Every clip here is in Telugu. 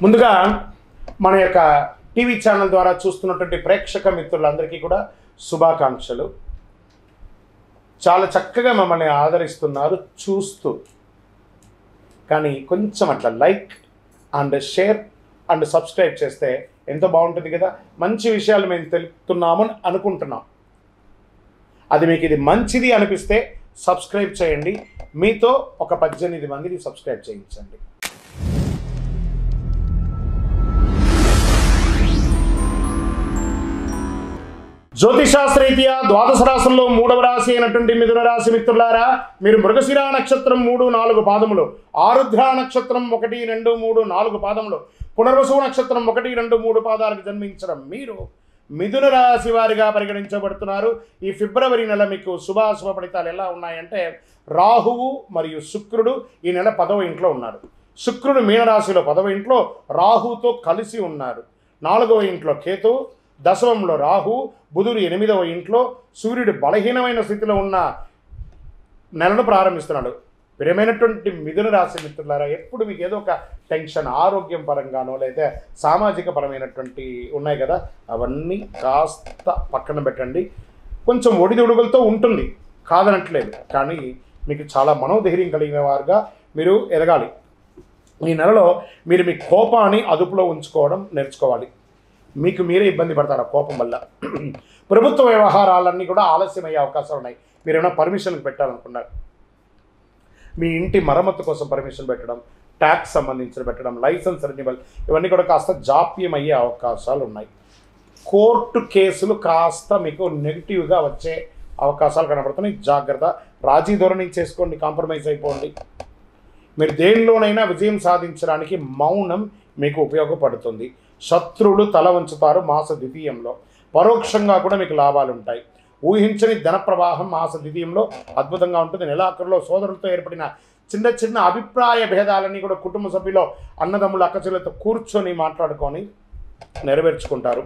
ముందుగా మన యొక్క టీవీ ఛానల్ ద్వారా చూస్తున్నటువంటి ప్రేక్షక మిత్రులందరికీ కూడా శుభాకాంక్షలు. చాలా చక్కగా మమ్మల్ని ఆదరిస్తున్నారు చూస్తూ. కానీ కొంచెం అట్లా like and share and subscribe చేస్తే ఎంతో బాగుంటుంది కదా. మంచి విషయాలు మేము తెలుపుతున్నామని అనుకుంటున్నాం. అది మీకు ఇది మంచిది అనిపిస్తే సబ్స్క్రైబ్ చేయండి. మీతో ఒక 18 మందిని సబ్స్క్రైబ్ చేయించండి. జ్యోతిషాస్త్రరీత్యా ద్వాదశ రాశుల్లో 3వ రాశి అయినటువంటి మిథున రాశి మిత్రులారా, మీరు మృగశిర నక్షత్రం 3, 4 పాదములు, ఆరుద్ర నక్షత్రం 1, 2, 3, 4 పాదములు, పునర్వసు నక్షత్రం 1, 2, 3 పాదాలకు జన్మించడం మీరు మిథున రాశి వారిగా పరిగణించబడుతున్నారు. ఈ ఫిబ్రవరి నెల మీకు శుభాశుభ ఫలితాలు ఎలా ఉన్నాయంటే, రాహువు మరియు శుక్రుడు ఈ నెల 10వ ఇంట్లో ఉన్నారు. శుక్రుడు మీనరాశిలో 10వ ఇంట్లో రాహుతో కలిసి ఉన్నారు. 4వ ఇంట్లో కేతు, దశమంలో రాహు, బుధుడు 8వ ఇంట్లో, సూర్యుడు బలహీనమైన స్థితిలో ఉన్న నెలను ప్రారంభిస్తున్నాడు. ప్రియమైనటువంటి మిథున రాశి మిత్రులారా, ఎప్పుడు మీకు ఏదో ఒక టెన్షన్, ఆరోగ్యం పరంగానో లేదా సామాజిక పరమైనటువంటి ఉన్నాయి కదా, అవన్నీ కాస్త పక్కన పెట్టండి. కొంచెం ఒడిదుడుగులతో ఉంటుంది, కాదనట్లేదు. కానీ మీకు చాలా మనోధైర్యం కలిగిన వారుగా మీరు ఎదగాలి. ఈ నెలలో మీరు మీ కోపాన్ని అదుపులో ఉంచుకోవడం నేర్చుకోవాలి. మీకు మీరే ఇబ్బంది పడతారు ఆ కోపం వల్ల. ప్రభుత్వ వ్యవహారాలన్నీ కూడా ఆలస్యమయ్యే అవకాశాలు ఉన్నాయి. మీరు ఏమైనా పర్మిషన్కి పెట్టాలనుకున్నారు, మీ ఇంటి మరమ్మతు కోసం పర్మిషన్ పెట్టడం, ట్యాక్స్ సంబంధించిన పెట్టడం, లైసెన్స్ రెన్యువల్, ఇవన్నీ కూడా కాస్త జాప్యం అయ్యే అవకాశాలు ఉన్నాయి. కోర్టు కేసులు కాస్త మీకు నెగిటివ్గా వచ్చే అవకాశాలు కనబడుతున్నాయి. జాగ్రత్త. రాజీ ధోరణి చేసుకోండి, కాంప్రమైజ్ అయిపోండి. మీరు దేనిలోనైనా విజయం సాధించడానికి మౌనం మీకు ఉపయోగపడుతుంది. శత్రువులు తల ఉంచుతారు మాస ద్వితీయంలో. పరోక్షంగా కూడా మీకు లాభాలు ఉంటాయి. ఊహించని ధన ప్రవాహం మాస ద్వితీయంలో అద్భుతంగా ఉంటుంది. నెలాఖరులో సోదరులతో ఏర్పడిన చిన్న చిన్న అభిప్రాయ భేదాలన్నీ కూడా కుటుంబ సభ్యులు, అన్నదమ్ములు, అక్కచెల్లెలతో కూర్చొని మాట్లాడుకొని నెరవేర్చుకుంటారు.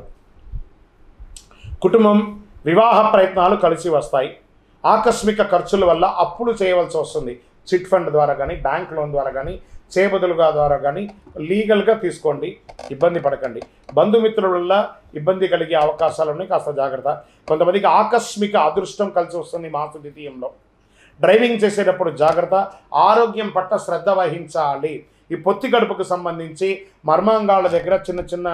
కుటుంబం, వివాహ ప్రయత్నాలు కలిసి వస్తాయి. ఆకస్మిక ఖర్చుల వల్ల అప్పులు చేయవలసి వస్తుంది. చిట్ ఫండ్ ద్వారా కానీ, బ్యాంక్ లోన్ ద్వారా కానీ, చేబదులుగా ద్వారా కానీ లీగల్గా తీసుకోండి, ఇబ్బంది పడకండి. బంధుమిత్రుల వల్ల ఇబ్బంది కలిగే అవకాశాలు ఉన్నాయి, కాస్త జాగ్రత్త. కొంతమందికి ఆకస్మిక అదృష్టం కలిసి వస్తుంది మాస ద్వితీయంలో. డ్రైవింగ్ చేసేటప్పుడు జాగ్రత్త. ఆరోగ్యం పట్ల శ్రద్ధ వహించాలి. ఈ పొత్తి గడుపుకు సంబంధించి మర్మాంగాల దగ్గర చిన్న చిన్న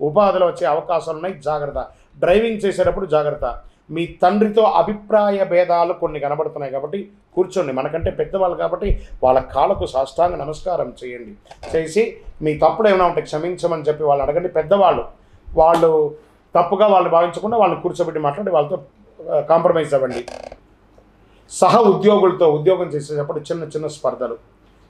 ఉపాధులు వచ్చే అవకాశాలు ఉన్నాయి, జాగ్రత్త. డ్రైవింగ్ చేసేటప్పుడు జాగ్రత్త. మీ తండ్రితో అభిప్రాయ భేదాలు కొన్ని కనబడుతున్నాయి కాబట్టి కూర్చోండి. మనకంటే పెద్దవాళ్ళు కాబట్టి వాళ్ళ కాళ్ళకు సాష్టాంగ నమస్కారం చేయండి. చేసి మీ తప్పుడు ఏమైనా ఉంటే క్షమించమని చెప్పి వాళ్ళు అడగండి. పెద్దవాళ్ళు, వాళ్ళు తప్పుగా వాళ్ళు భావించకుండా వాళ్ళని కూర్చోబెట్టి మాట్లాడి వాళ్ళతో కాంప్రమైజ్ అవ్వండి. సహ ఉద్యోగులతో ఉద్యోగం చేసేటప్పుడు చిన్న చిన్న స్పర్ధలు,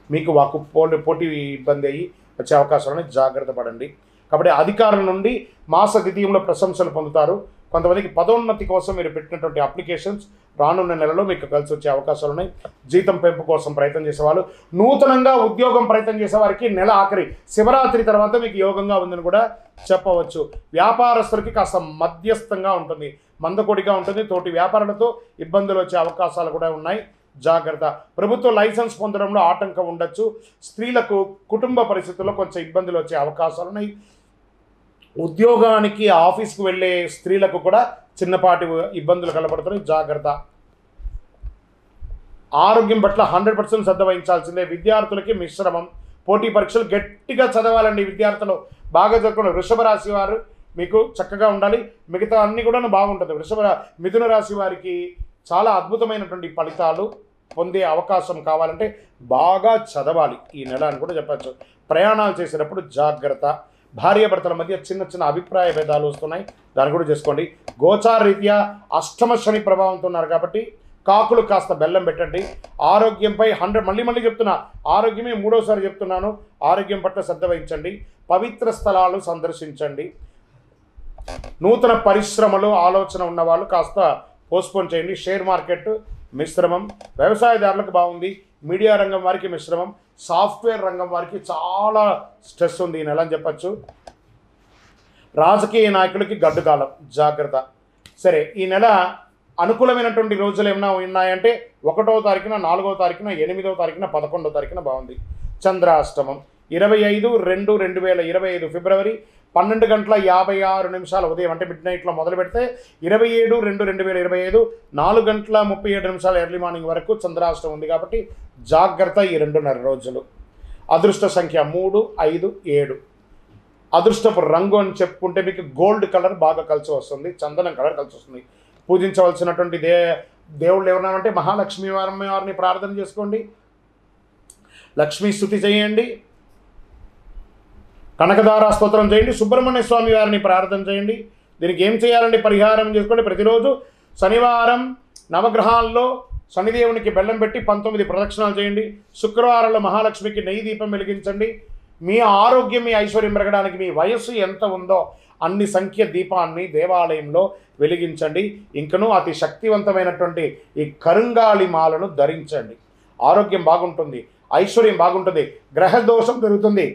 మీకు వాకు పోటీ ఇబ్బంది అయ్యి వచ్చే అవకాశాలని జాగ్రత్త పడండి. కాబట్టి అధికారుల నుండి మాస ద్వితీయంలో ప్రశంసలు పొందుతారు. కొంతమందికి పదోన్నతి కోసం మీరు పెట్టినటువంటి అప్లికేషన్స్ రానున్న నెలలో మీకు కలిసి వచ్చే అవకాశాలు ఉన్నాయి. జీతం పెంపు కోసం ప్రయత్నం చేసేవాళ్ళు, నూతనంగా ఉద్యోగం ప్రయత్నం చేసేవారికి నెల ఆఖరి శివరాత్రి తర్వాత మీకు యోగంగా ఉందని కూడా చెప్పవచ్చు. వ్యాపారస్తులకి కాస్త మధ్యస్థంగా ఉంటుంది, మందకొడిగా ఉంటుంది. తోటి వ్యాపారులతో ఇబ్బందులు వచ్చే అవకాశాలు కూడా ఉన్నాయి, జాగ్రత్త. ప్రభుత్వ లైసెన్స్ పొందడంలో ఆటంకం ఉండొచ్చు. స్త్రీలకు కుటుంబ పరిస్థితుల్లో కొంచెం ఇబ్బందులు వచ్చే అవకాశాలు ఉన్నాయి. ఉద్యోగానికి, ఆఫీస్కు వెళ్ళే స్త్రీలకు కూడా చిన్నపాటి ఇబ్బందులు కనబడుతున్నాయి, జాగ్రత్త. ఆరోగ్యం పట్ల 100% శ్రద్ధ వహించాల్సిందే. విద్యార్థులకి మిశ్రమం. పోటీ పరీక్షలు గట్టిగా చదవాలండి. విద్యార్థులు బాగా చదువుకున్న వృషభ రాశి వారు మీకు చక్కగా ఉండాలి. మిగతా అన్నీ కూడా బాగుంటుంది. మిథున రాశి వారికి చాలా అద్భుతమైనటువంటి ఫలితాలు పొందే అవకాశం కావాలంటే బాగా చదవాలి ఈ నెల అని కూడా చెప్పచ్చు. ప్రయాణాలు చేసేటప్పుడు జాగ్రత్త. భార్యాభర్తల మధ్య చిన్న చిన్న అభిప్రాయ భేదాలు వస్తున్నాయి, దాన్ని కూడా చేసుకోండి. గోచార రీత్యా అష్టమ శని ప్రభావంతో ఉన్నారు కాబట్టి కాకులు కాస్త బెల్లం పెట్టండి. ఆరోగ్యంపై మళ్ళీ చెప్తున్నా, ఆరోగ్యమే 3వసారి చెప్తున్నాను. ఆరోగ్యం పట్ల శ్రద్ధ వహించండి. పవిత్ర స్థలాలు సందర్శించండి. నూతన పరిశ్రమలు ఆలోచన ఉన్నవాళ్ళు కాస్త పోస్ట్పోన్ చేయండి. షేర్ మార్కెట్ మిశ్రమం. వ్యవసాయదారులకు బాగుంది. మీడియా రంగం వారికి మిశ్రమం. సాఫ్ట్వేర్ రంగం వారికి చాలా స్ట్రెస్ ఉంది ఈ నెల అని చెప్పచ్చు. రాజకీయ నాయకులకి గడ్డు కాలం, జాగ్రత్త. సరే, ఈ నెల అనుకూలమైనటువంటి రోజులు ఏమైనా ఉన్నాయంటే 1వ తారీఖున, 4వ తారీఖున, 8వ తారీఖున, 11వ తారీఖున బాగుంది. చంద్రాష్టమం. 25/2/2025 ఫిబ్రవరి 12:56 ఉదయం అంటే మిడ్ నైట్లో మొదలు పెడితే 27/2/2025 4:37 ఎర్లీ మార్నింగ్ వరకు చంద్రాష్టం ఉంది. కాబట్టి జాగ్రత్త ఈ 2.5 రోజులు. అదృష్ట సంఖ్య 3, 5, 7. అదృష్టపు రంగు అని చెప్పుకుంటే మీకు గోల్డ్ కలర్ బాగా కలిసి వస్తుంది, చందనం కలర్ కలిసి వస్తుంది. పూజించవలసినటువంటి దేవుళ్ళు ఎవరన్నామంటే మహాలక్ష్మి వారిని ప్రార్థన చేసుకోండి, లక్ష్మీ స్తుతి చేయండి, కనకదార స్తోత్రం చేయండి, సుబ్రహ్మణ్య స్వామి వారిని ప్రార్థన చేయండి. దీనికి ఏం చేయాలండి? పరిహారం చేసుకోండి. ప్రతిరోజు శనివారం నవగ్రహాల్లో శనిదేవునికి బెల్లం పెట్టి 19 ప్రదక్షిణాలు చేయండి. శుక్రవారంలో మహాలక్ష్మికి నెయ్యి దీపం వెలిగించండి. మీ ఆరోగ్యం, మీ ఐశ్వర్యం పెరగడానికి మీ వయస్సు ఎంత ఉందో అన్ని సంఖ్య దీపాన్ని దేవాలయంలో వెలిగించండి. ఇంకనూ అతి శక్తివంతమైనటువంటి ఈ కరుంగాళి మాలను ధరించండి. ఆరోగ్యం బాగుంటుంది, ఐశ్వర్యం బాగుంటుంది, గ్రహ దోషం పెరుగుతుంది.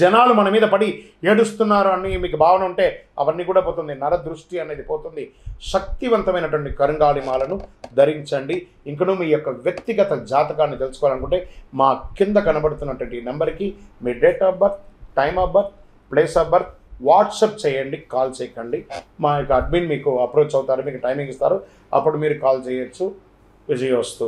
జనాలు మన మీద పడి ఏడుస్తున్నారు అని మీకు భావన ఉంటే అవన్నీ కూడా పోతుంది. నరదృష్టి అనేది పోతుంది. శక్తివంతమైనటువంటి కరుంగాళి మాలను ధరించండి. ఇంకనూ మీ యొక్క వ్యక్తిగత జాతకాన్ని తెలుసుకోవాలనుకుంటే మా కింద కనబడుతున్నటువంటి నెంబర్కి మీ date of birth, time of birth, place of birth WhatsApp చేయండి, కాల్ చేయకండి. మా యొక్క అడ్మిన్ మీకు అప్రోచ్ అవుతారు, మీకు టైమింగ్ ఇస్తారు, అప్పుడు మీరు కాల్ చేయొచ్చు. విజయోస్తు.